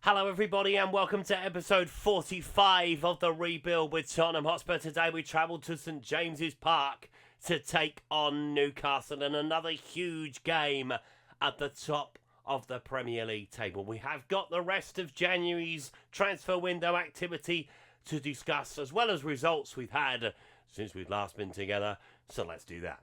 Hello everybody and welcome to episode 45 of the Rebuild with Tottenham Hotspur. Today we travelled to St James's Park to take on Newcastle in another huge game at the top of the Premier League table. We have got the rest of January's transfer window activity to discuss, as well as results we've had since we've last been together, so let's do that.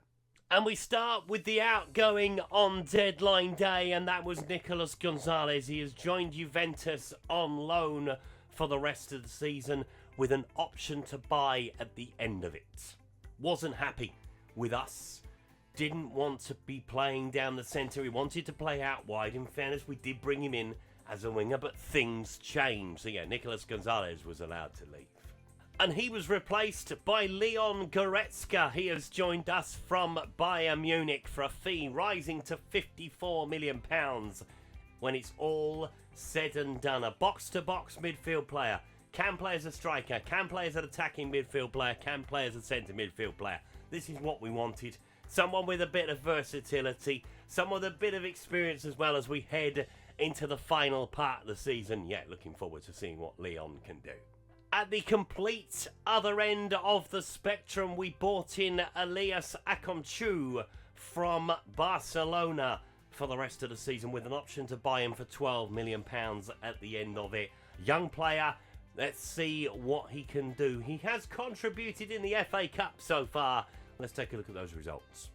And we start with the outgoing on deadline day, and that was Nicolas Gonzalez. He has joined Juventus on loan for the rest of the season with an option to buy at the end of it. Wasn't happy with us. Didn't want to be playing down the centre. He wanted to play out wide. In fairness, we did bring him in as a winger, but things changed. So yeah, Nicolas Gonzalez was allowed to leave. And he was replaced by Leon Goretzka. He has joined us from Bayern Munich for a fee rising to £54 million when it's all said and done. A box-to-box midfield player. Can play as a striker, can play as an attacking midfield player, can play as a centre midfield player. This is what we wanted. Someone with a bit of versatility, someone with a bit of experience as well as we head into the final part of the season. Yeah, looking forward to seeing what Leon can do. At the complete other end of the spectrum, we bought in Elias Akomchu from Barcelona for the rest of the season with an option to buy him for £12 million at the end of it. Young player, let's see what he can do. He has contributed in the FA Cup so far. Let's take a look at those results.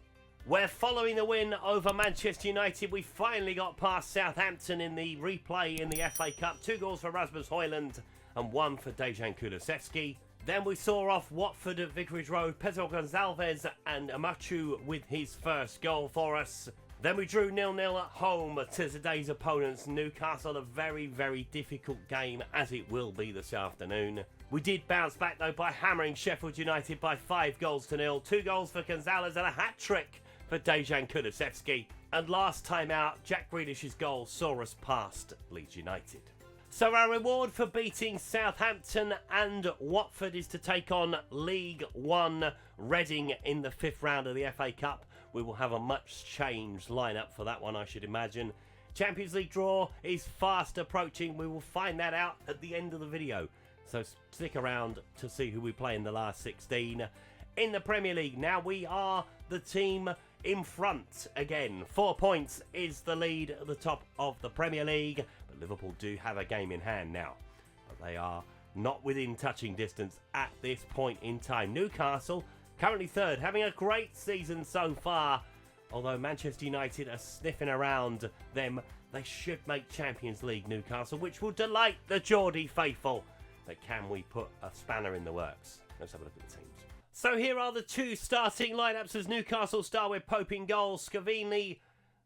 Where following the win over Manchester United, we finally got past Southampton in the replay in the FA Cup. 2 goals for Rasmus Højlund and 1 for Dejan Kulusevski. Then we saw off Watford at Vicarage Road, Pedro Gonçalves and Amachu with his first goal for us. Then we drew 0-0 at home to today's opponents, Newcastle. A very, very difficult game, as it will be this afternoon. We did bounce back though by hammering Sheffield United by 5-0. 2 goals for Gonzalez and a hat-trick for Dejan Kulusevski. And last time out, Jack Grealish's goal saw us past Leeds United. So our reward for beating Southampton and Watford is to take on League One Reading in the 5th round of the FA Cup. We will have a much changed lineup for that one, I should imagine. Champions League draw is fast approaching. We will find that out at the end of the video. So stick around to see who we play in the last 16. In the Premier League, now we are the team in front again. 4 points is the lead at the top of the Premier League. But Liverpool do have a game in hand now. But they are not within touching distance at this point in time. Newcastle, currently 3rd, having a great season so far. Although Manchester United are sniffing around them, they should make Champions League, Newcastle, which will delight the Geordie faithful. But can we put a spanner in the works? Let's have a look at the teams. So here are the 2 starting lineups as Newcastle start with Pope in goal, Scavini,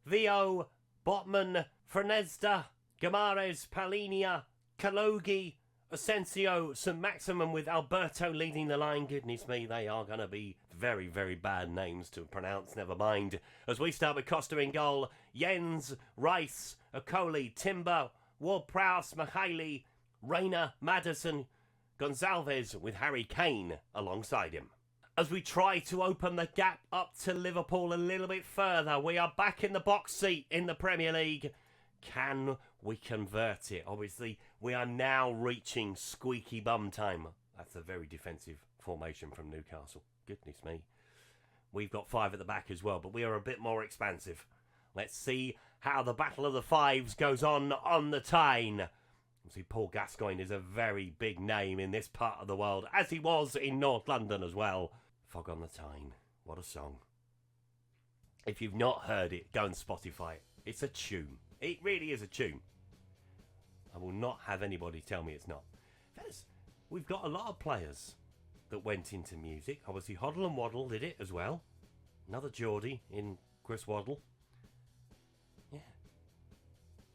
Vio, Botman, Frenezda, Gamares, Palinia, Kalogi, Asensio, St Maximin with Alberto leading the line. Goodness me, they are going to be very, very bad names to pronounce, never mind. As we start with Costa in goal, Jens, Rice, Okoli, Timber, Ward-Prowse, Mihaly, Reina, Maddison, Gonçalves with Harry Kane alongside him. As we try to open the gap up to Liverpool a little bit further, we are back in the box seat in the Premier League. Can we convert it? Obviously, we are now reaching squeaky bum time. That's a very defensive formation from Newcastle. Goodness me. We've got 5 at the back as well, but we are a bit more expansive. Let's see how the Battle of the Fives goes on the TYNE. See, Paul Gascoigne is a very big name in this part of the world, as he was in North London as well. Fog on the Tyne. What a song. If you've not heard it, go and Spotify it. It's a tune. It really is a tune. I will not have anybody tell me it's not. We've got a lot of players that went into music. Obviously, Hoddle and Waddle did it as well. Another Geordie in Chris Waddle. Yeah.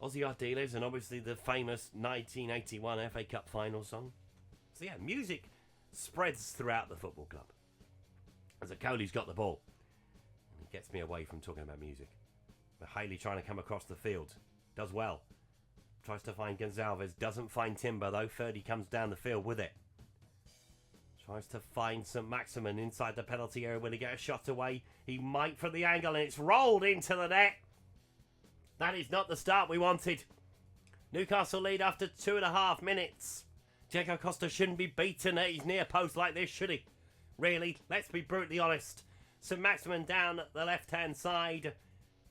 Ozzy Ardiles and obviously the famous 1981 FA Cup final song. So yeah, music spreads throughout the football club. As Coley's got the ball. And he gets me away from talking about music. But Haley trying to come across the field. Does well. Tries to find Gonçalves. Doesn't find Timber though. Ferdy comes down the field with it. Tries to find St Maximin inside the penalty area. Will he get a shot away? He might from the angle and it's rolled into the net. That is not the start we wanted. Newcastle lead after 2.5 minutes. Diego Costa shouldn't be beaten at his near post like this, should he? Really, let's be brutally honest. St Maximin down at the left-hand side.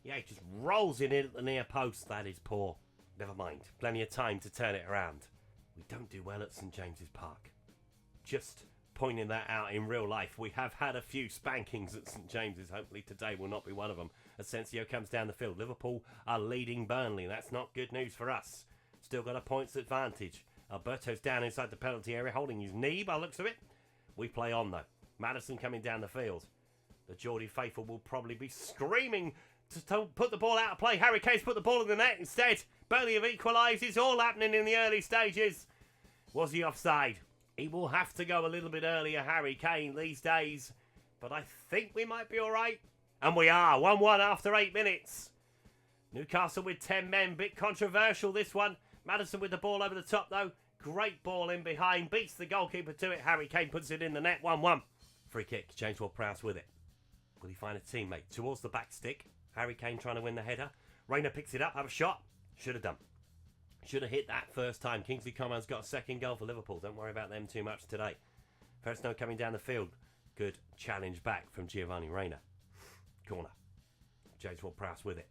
Yeah, he just rolls it in at the near post. That is poor. Never mind. Plenty of time to turn it around. We don't do well at St James's Park. Just pointing that out in real life. We have had a few spankings at St James's. Hopefully today will not be one of them. Asensio comes down the field. Liverpool are leading Burnley. That's not good news for us. Still got a points advantage. Alberto's down inside the penalty area, holding his knee by the looks of it. We play on though. Maddison coming down the field. The Geordie faithful will probably be screaming to put the ball out of play. Harry Kane's put the ball in the net instead. Burnley have equalised. It's all happening in the early stages. Was he offside? He will have to go a little bit earlier, Harry Kane, these days. But I think we might be all right. And we are. 1-1 after 8 minutes. Newcastle with 10 men. Bit controversial, this one. Maddison with the ball over the top, though. Great ball in behind. Beats the goalkeeper to it. Harry Kane puts it in the net. 1-1. Free kick. James Ward-Prowse with it. Will he find a teammate? Towards the back stick. Harry Kane trying to win the header. Rayner picks it up. Have a shot. Should have done. Should have hit that first time. Kingsley Coman's got a second goal for Liverpool. Don't worry about them too much today. Fresno coming down the field. Good challenge back from Giovanni Rayner. Corner. James Ward-Prowse with it.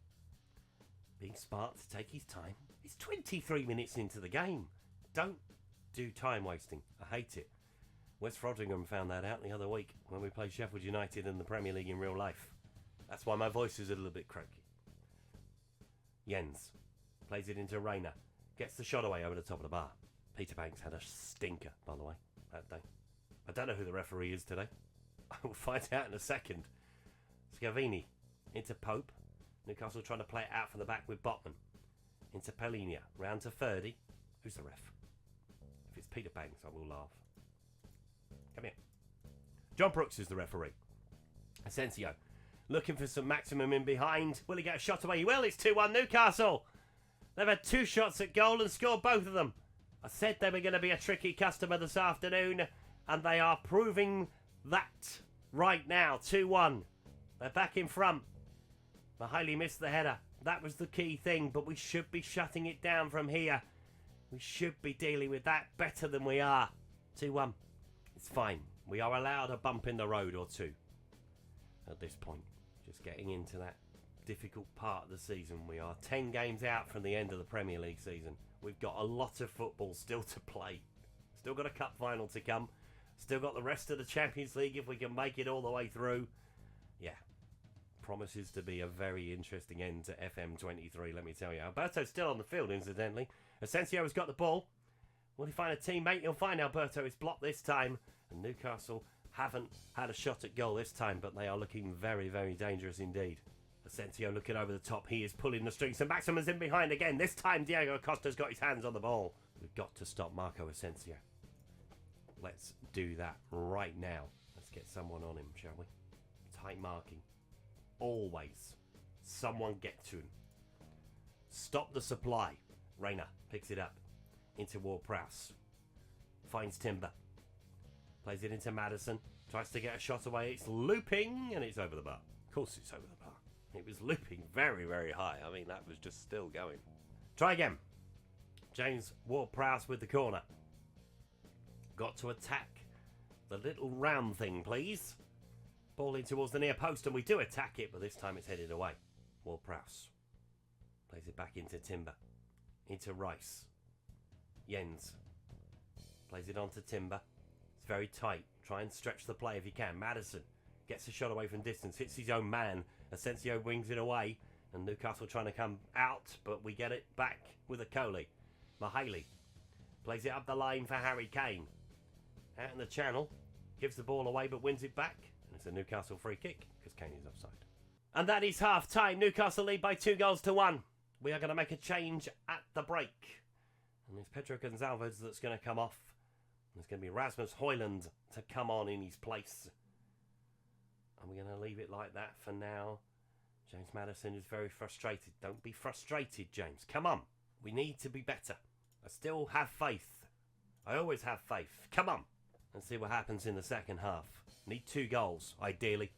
Being smart to take his time. It's 23 minutes into the game. Don't do time wasting. I hate it. West Frodingham found that out the other week when we played Sheffield United in the Premier League in real life. That's why my voice is a little bit croaky. Jens plays it into Rayner. Gets the shot away over the top of the bar. Peter Banks had a stinker, by the way, that day. I don't know who the referee is today. I will find out in a second. Scavini into Pope. Newcastle trying to play it out from the back with Botman. Into Pellinia. Round to Ferdy. Who's the ref? If it's Peter Banks, I will laugh. Come here. John Brooks is the referee. Asensio looking for some maximum in behind. Will he get a shot away? He will. It's 2-1 Newcastle. They've had 2 shots at goal and scored both of them. I said they were going to be a tricky customer this afternoon, and they are proving that right now. 2-1. They're back in front. Mahaly missed the header. That was the key thing, but we should be shutting it down from here. We should be dealing with that better than we are. 2-1. It's fine. We are allowed a bump in the road or two at this point. Just getting into that difficult part of the season. We are 10 games out from the end of the Premier League season. We've got a lot of football still to play. Still got a cup final to come. Still got the rest of the Champions League if we can make it all the way through. Yeah. Promises to be a very interesting end to FM23, let me tell you. Alberto's still on the field, incidentally. Asensio's got the ball. Will he find a teammate? He'll find Alberto. It's blocked this time. And Newcastle haven't had a shot at goal this time, but they are looking very, very dangerous indeed. Asensio looking over the top. He is pulling the strings. And Maximin's in behind again. This time, Diego Costa's got his hands on the ball. We've got to stop Marco Asensio. Let's do that right now. Let's get someone on him, shall we? Tight marking. Always. Someone get to him. Stop the supply. Rayner picks it up. Into Ward-Prowse. Finds Timber. Plays it into Maddison. Tries to get a shot away. It's looping and it's over the bar. Of course it's over the bar. It was looping very, very high. I mean, that was just still going. Try again. James Ward-Prowse with the corner. Got to attack the little round thing, please. Ball in towards the near post, and we do attack it, but this time it's headed away. Ward-Prowse plays it back into Timber. Into Rice. Jens plays it onto Timber. It's very tight. Try and stretch the play if you can. Maddison gets a shot away from distance. Hits his own man. Asensio wings it away. And Newcastle trying to come out, but we get it back with a Coley. Mahaly plays it up the line for Harry Kane. Out in the channel. Gives the ball away, but wins it back. And it's a Newcastle free kick, because Kane is offside. And that is half time. Newcastle lead by 2-1. We are going to make a change at the break. And it's Pedro Gonçalves that's going to come off. There's going to be Rasmus Højlund to come on in his place. And we're going to leave it like that for now. James Maddison is very frustrated. Don't be frustrated, James. Come on. We need to be better. I still have faith. I always have faith. Come on. And see what happens in the second half. Need 2 goals, ideally.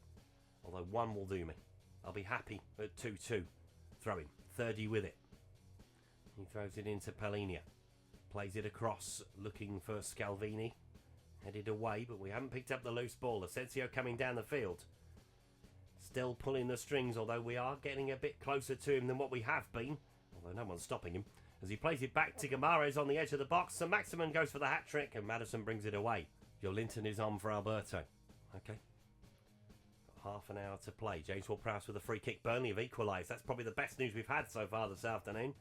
Although 1 will do me. I'll be happy at 2-2. Throw him. 30 with it. He throws it into Palhinha. Plays it across, looking for Scalvini. Headed away, but we haven't picked up the loose ball. Asensio coming down the field. Still pulling the strings, although we are getting a bit closer to him than what we have been. Although no one's stopping him. As he plays it back to Guimaraes on the edge of the box. St Maximin goes for the hat-trick and Maddison brings it away. Joelinton is on for Alberto. Okay. Got half an hour to play. James Ward-Prowse with a free kick. Burnley have equalised. That's probably the best news we've had so far this afternoon.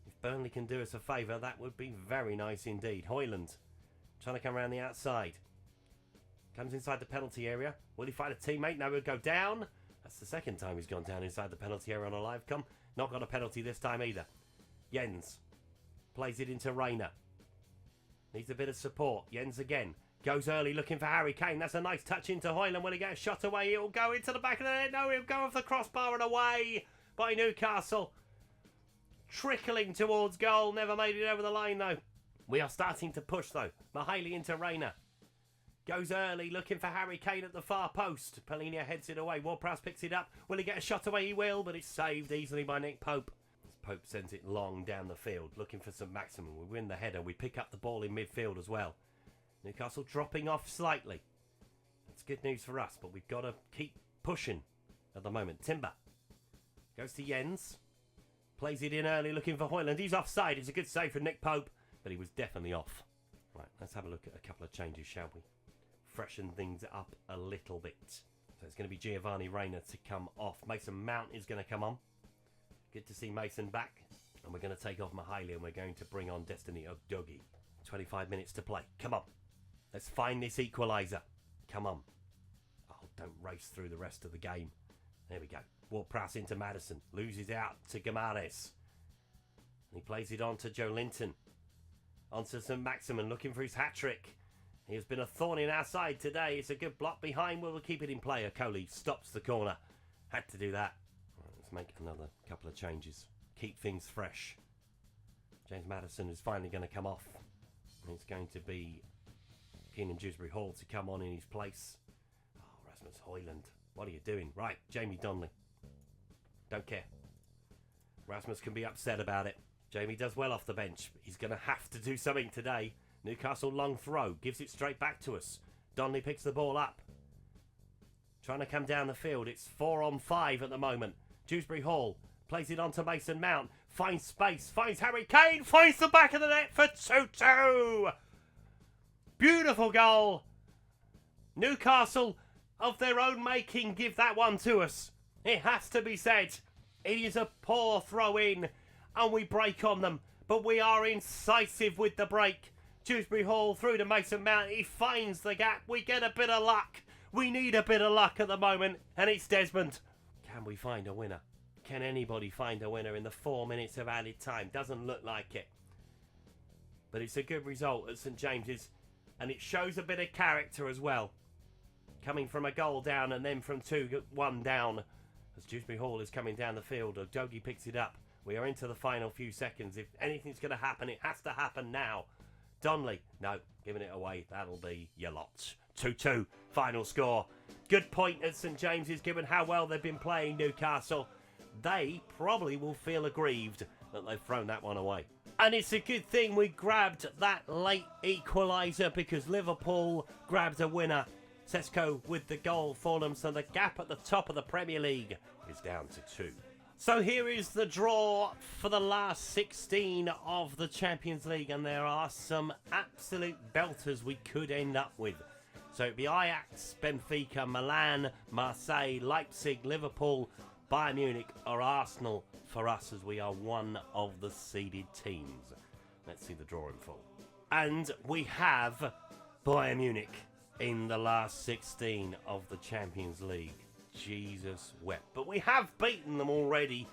If Burnley can do us a favour, that would be very nice indeed. Højlund trying to come around the outside. Comes inside the penalty area. Will he find a teammate? No, he'll go down. That's the second time he's gone down inside the penalty area on a live com. Not got a penalty this time either. Jens plays it into Reina. Needs a bit of support. Jens again. Goes early looking for Harry Kane. That's a nice touch into Højlund. Will he get a shot away? It'll go into the back of the net. No, he'll go off the crossbar and away by Newcastle. Trickling towards goal. Never made it over the line though. We are starting to push though. Mahaley into Reina. Goes early, looking for Harry Kane at the far post. Palhinha heads it away. Ward-Prowse picks it up. Will he get a shot away? He will, but it's saved easily by Nick Pope. As Pope sends it long down the field, looking for St Maximin. We win the header. We pick up the ball in midfield as well. Newcastle dropping off slightly. That's good news for us, but we've got to keep pushing at the moment. Timber goes to Jens. Plays it in early, looking for Højlund. He's offside. It's a good save from Nick Pope, but he was definitely off. Right, let's have a look at a couple of changes, shall we? Freshen things up a little bit. So it's going to be Giovanni Reina to come off. Mason Mount is going to come on. Good to see Mason back. And we're going to take off Mahaley and we're going to bring on Destiny Udogie. 25 minutes to play. Come on. Let's find this equaliser. Come on. Oh, don't race through the rest of the game. There we go. Ward-Prowse into Maddison. Loses out to Guimaraes. And he plays it on to Joelinton. Onto St Maximin looking for his hat-trick. He has been a thorn in our side today. It's a good block behind. We'll keep it in play. Okoli stops the corner. Had to do that. Right, let's make another couple of changes. Keep things fresh. James Maddison is finally going to come off. It's going to be Keenan Dewsbury Hall to come on in his place. Oh, Rasmus Højlund. What are you doing? Right, Jamie Donnelly. Don't care. Rasmus can be upset about it. Jamie does well off the bench. He's going to have to do something today. Newcastle long throw. Gives it straight back to us. Donnelly picks the ball up. Trying to come down the field. It's 4-on-5 at the moment. Dewsbury Hall plays it on to Mason Mount. Finds space. Finds Harry Kane. Finds the back of the net for 2-2. Beautiful goal. Newcastle, of their own making, give that one to us. It has to be said. It is a poor throw in and we break on them. But we are incisive with the break. Dewsbury Hall through to Mason Mount. He finds the gap. We get a bit of luck. We need a bit of luck at the moment. And it's Desmond. Can we find a winner? Can anybody find a winner in the 4 minutes of added time? Doesn't look like it. But it's a good result at St James's. And it shows a bit of character as well. Coming from a goal down and then from 2-1 down. As Dewsbury Hall is coming down the field. Udogie picks it up. We are into the final few seconds. If anything's going to happen, it has to happen now. Donnelly, no, giving it away. That'll be your lot. 2-2, final score. Good point at St James's, given how well they've been playing Newcastle. They probably will feel aggrieved that they've thrown that one away. And it's a good thing we grabbed that late equaliser because Liverpool grabbed a winner. Sesko with the goal for them, so the gap at the top of the Premier League is down to 2. So here is the draw for the last 16 of the Champions League, and there are some absolute belters we could end up with. So it'd be Ajax, Benfica, Milan, Marseille, Leipzig, Liverpool, Bayern Munich or Arsenal for us, as we are one of the seeded teams. Let's see the draw in full. And we have Bayern Munich in the last 16 of the Champions League. Jesus wept. But we have beaten them already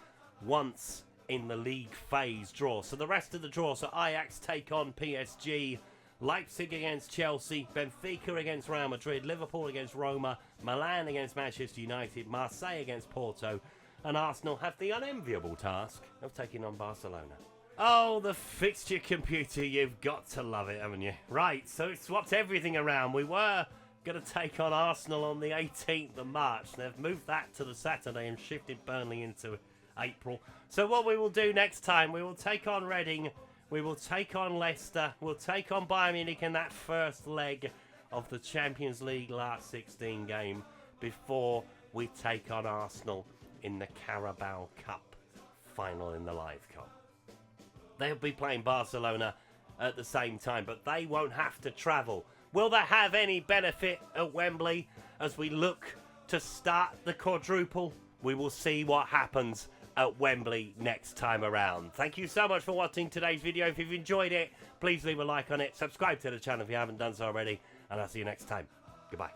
once in the league phase draw. So the rest of the draw, so Ajax take on PSG, Leipzig against Chelsea, Benfica against Real Madrid, Liverpool against Roma, Milan against Manchester United, Marseille against Porto, and Arsenal have the unenviable task of taking on Barcelona. Oh, the fixture computer, you've got to love it, haven't you? Right, so it swapped everything around. We were going to take on Arsenal on the 18th of March. They've moved that to the Saturday and shifted Burnley into April. So what we will do next time, we will take on Reading, we will take on Leicester, we'll take on Bayern Munich in that first leg of the Champions League last 16 game before we take on Arsenal in the Carabao Cup final in the Live Cup. They'll be playing Barcelona at the same time, but they won't have to travel. Will that have any benefit at Wembley as we look to start the quadruple? We will see what happens at Wembley next time around. Thank you so much for watching today's video. If you've enjoyed it, please leave a like on it. Subscribe to the channel if you haven't done so already. And I'll see you next time. Goodbye.